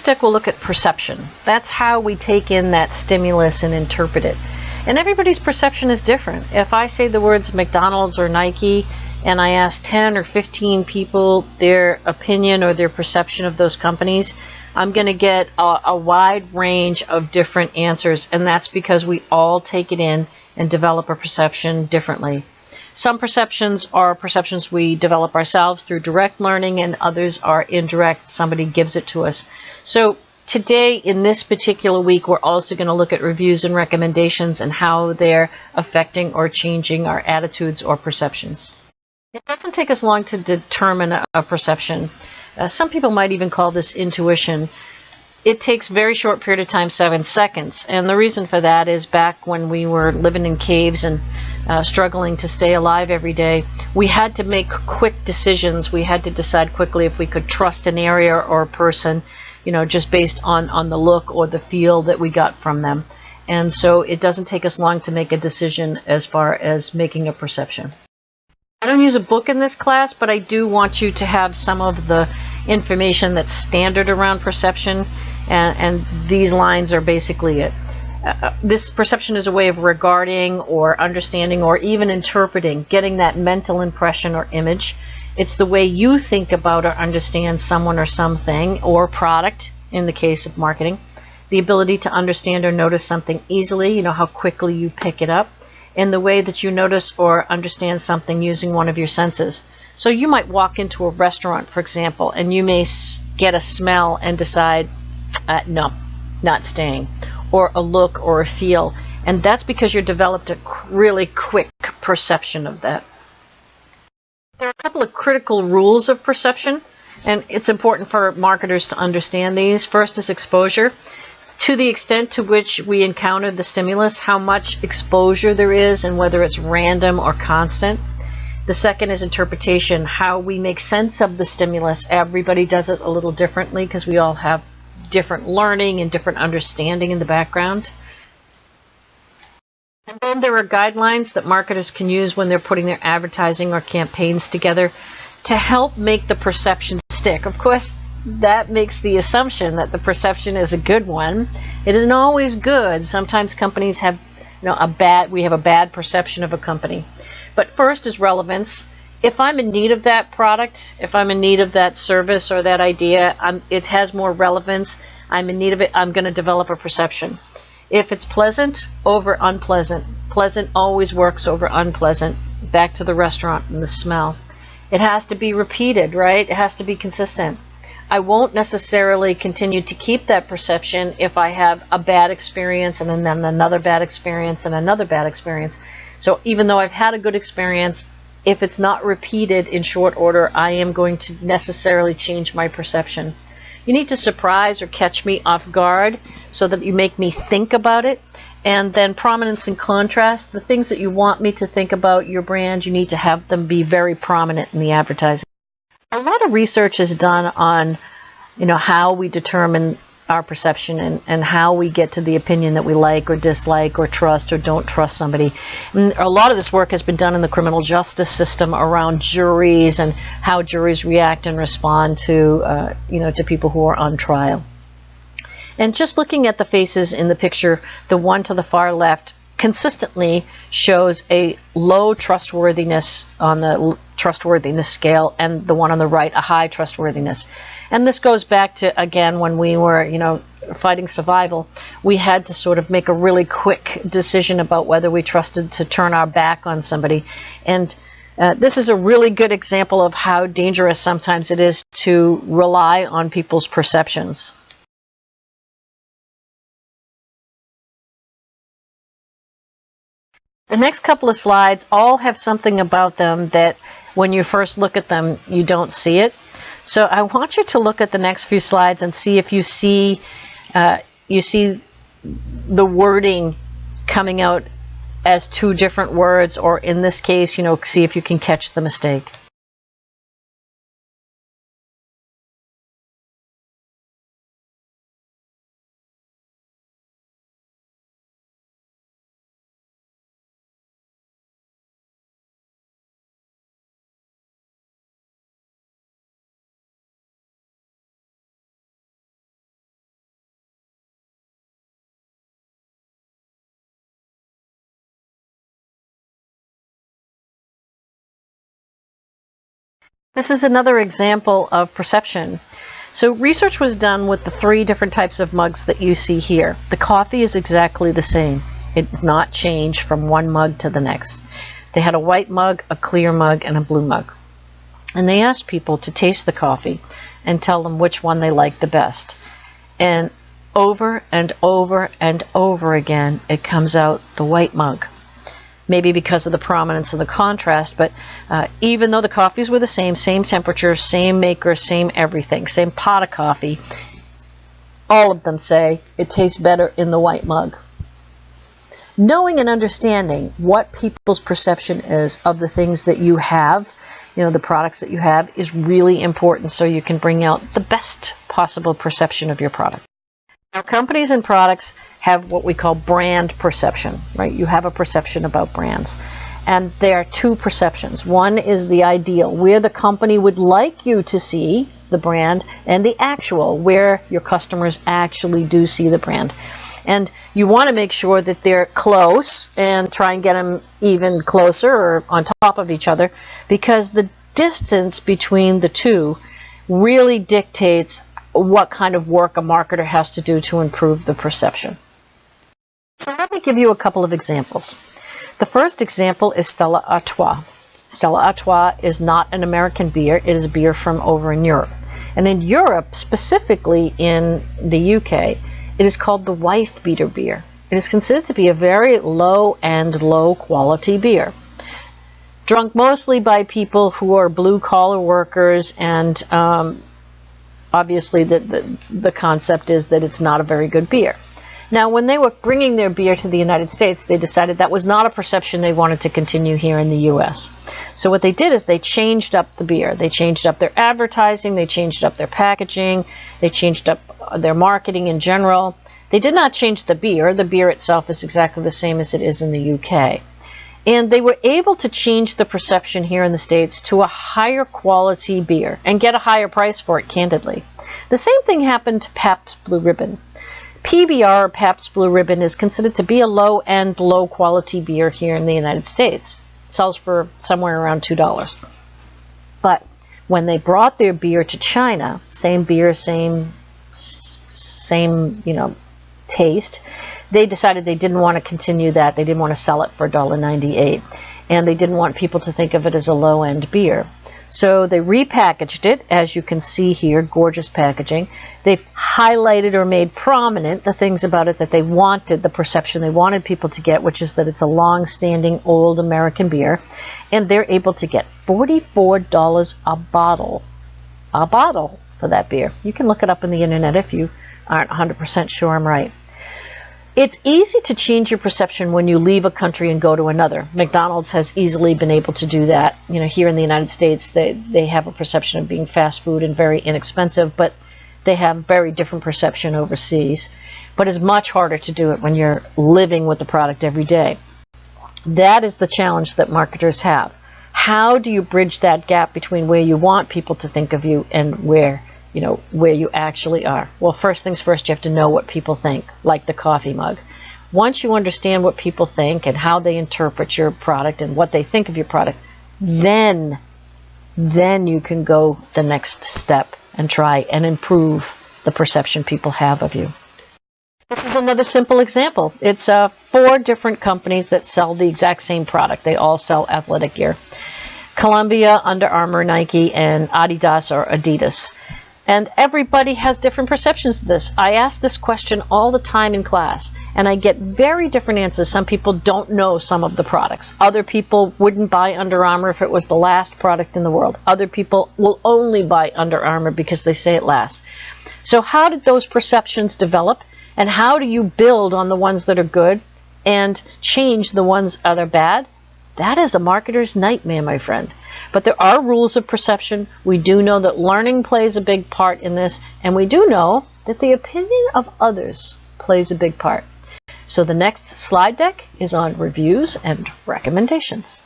step, we'll look at perception. That's how we take in that stimulus and interpret it. And everybody's perception is different. If I say the words McDonald's or Nike, and I ask 10 or 15 people their opinion or their perception of those companies, I'm going to get a wide range of different answers, and that's because we all take it in and develop a perception differently. Some perceptions are perceptions we develop ourselves through direct learning, and others are indirect. Somebody gives it to us. So today, in this particular week, we're also going to look at reviews and recommendations and how they're affecting or changing our attitudes or perceptions. It doesn't take us long to determine a perception. Some people might even call this intuition. It takes a very short period of time, 7 seconds. And the reason for that is back when we were living in caves and struggling to stay alive every day, we had to make quick decisions. We had to decide quickly if we could trust an area or a person, just based on the look or the feel that we got from them. And so it doesn't take us long to make a decision as far as making a perception. I don't use a book in this class, but I do want you to have some of the information that's standard around perception, and these lines are basically it. This perception is a way of regarding or understanding or even interpreting, getting that mental impression or image. It's the way you think about or understand someone or something or product in the case of marketing. The ability to understand or notice something easily, how quickly you pick it up. In the way that you notice or understand something using one of your senses. So you might walk into a restaurant, for example, and you may get a smell and decide, no, not staying, or a look or a feel. And that's because you developed a really quick perception of that. There are a couple of critical rules of perception, and it's important for marketers to understand these. First is exposure. To the extent to which we encounter the stimulus, how much exposure there is and whether it's random or constant. The second is interpretation, how we make sense of the stimulus. Everybody does it a little differently because we all have different learning and different understanding in the background. And then there are guidelines that marketers can use when they're putting their advertising or campaigns together to help make the perception stick. Of course, that makes the assumption that the perception is a good one. It isn't always good. Sometimes companies have, we have a bad perception of a company. But first is relevance. If I'm in need of that product, if I'm in need of that service or that idea, it has more relevance. I'm in need of it. I'm going to develop a perception. If it's pleasant over unpleasant, pleasant always works over unpleasant. Back to the restaurant and the smell. It has to be repeated, right? It has to be consistent. I won't necessarily continue to keep that perception if I have a bad experience and then another bad experience and another bad experience. So even though I've had a good experience, if it's not repeated in short order, I am going to necessarily change my perception. You need to surprise or catch me off guard so that you make me think about it. And then prominence and contrast, the things that you want me to think about your brand, you need to have them be very prominent in the advertising. A lot of research is done on, how we determine our perception and how we get to the opinion that we like or dislike or trust or don't trust somebody. And a lot of this work has been done in the criminal justice system around juries and how juries react and respond to, to people who are on trial. And just looking at the faces in the picture, the one to the far left consistently shows a low trustworthiness on the trustworthiness scale, and the one on the right, a high trustworthiness. And this goes back to, again, when we were, fighting survival, we had to sort of make a really quick decision about whether we trusted to turn our back on somebody. And this is a really good example of how dangerous sometimes it is to rely on people's perceptions. The next couple of slides all have something about them that when you first look at them, you don't see it. So I want you to look at the next few slides and see if you see the wording coming out as two different words, or in this case, see if you can catch the mistake. This is another example of perception. So research was done with the 3 different types of mugs that you see here. The coffee is exactly the same. It's not changed from one mug to the next. They had a white mug, a clear mug, and a blue mug. And they asked people to taste the coffee and tell them which one they liked the best. And over and over and over again, it comes out the white mug. Maybe because of the prominence of the contrast, but even though the coffees were the same temperature, same maker, same everything, same pot of coffee, all of them say it tastes better in the white mug. Knowing and understanding what people's perception is of the things that you have, the products that you have, is really important so you can bring out the best possible perception of your product. Now, companies and products have what we call brand perception, right? You have a perception about brands. And there are 2 perceptions. One is the ideal, where the company would like you to see the brand, and the actual, where your customers actually do see the brand. And you want to make sure that they're close and try and get them even closer or on top of each other, because the distance between the 2 really dictates what kind of work a marketer has to do to improve the perception. So let me give you a couple of examples. The first example is Stella Artois. Stella Artois is not an American beer. It is a beer from over in Europe. And in Europe, specifically in the UK, it is called the wife beater beer. It is considered to be a very low-end, low-quality beer, drunk mostly by people who are blue-collar workers, and obviously the concept is that it's not a very good beer. Now, when they were bringing their beer to the United States, they decided that was not a perception they wanted to continue here in the U.S. So what they did is they changed up the beer. They changed up their advertising, they changed up their packaging, they changed up their marketing in general. They did not change the beer. The beer itself is exactly the same as it is in the UK. And they were able to change the perception here in the States to a higher quality beer and get a higher price for it, candidly. The same thing happened to Pabst Blue Ribbon. PBR, or Pabst Blue Ribbon, is considered to be a low-end, low-quality beer here in the United States. It sells for somewhere around $2. But when they brought their beer to China, same beer, same taste, they decided they didn't want to continue that. They didn't want to sell it for $1.98. And they didn't want people to think of it as a low-end beer. So they repackaged it, as you can see here, gorgeous packaging. They've highlighted or made prominent the things about it that they wanted, the perception they wanted people to get, which is that it's a long-standing old American beer. And they're able to get $44 a bottle for that beer. You can look it up on the internet if you aren't 100% sure I'm right. It's easy to change your perception when you leave a country and go to another. McDonald's has easily been able to do that. Here in the United States, they have a perception of being fast food and very inexpensive, but they have very different perception overseas. But it's much harder to do it when you're living with the product every day. That is the challenge that marketers have. How do you bridge that gap between where you want people to think of you and where you actually are? Well, first things first, you have to know what people think, like the coffee mug. Once you understand what people think and how they interpret your product and what they think of your product, then you can go the next step and try and improve the perception people have of you. This is another simple example. It's 4 different companies that sell the exact same product. They all sell athletic gear. Columbia, Under Armour, Nike, and Adidas or Adidas. And everybody has different perceptions of this. I ask this question all the time in class, and I get very different answers. Some people don't know some of the products. Other people wouldn't buy Under Armour if it was the last product in the world. Other people will only buy Under Armour because they say it lasts. So how did those perceptions develop, and how do you build on the ones that are good and change the ones that are bad? That is a marketer's nightmare, my friend. But there are rules of perception. We do know that learning plays a big part in this, and we do know that the opinion of others plays a big part. So the next slide deck is on reviews and recommendations.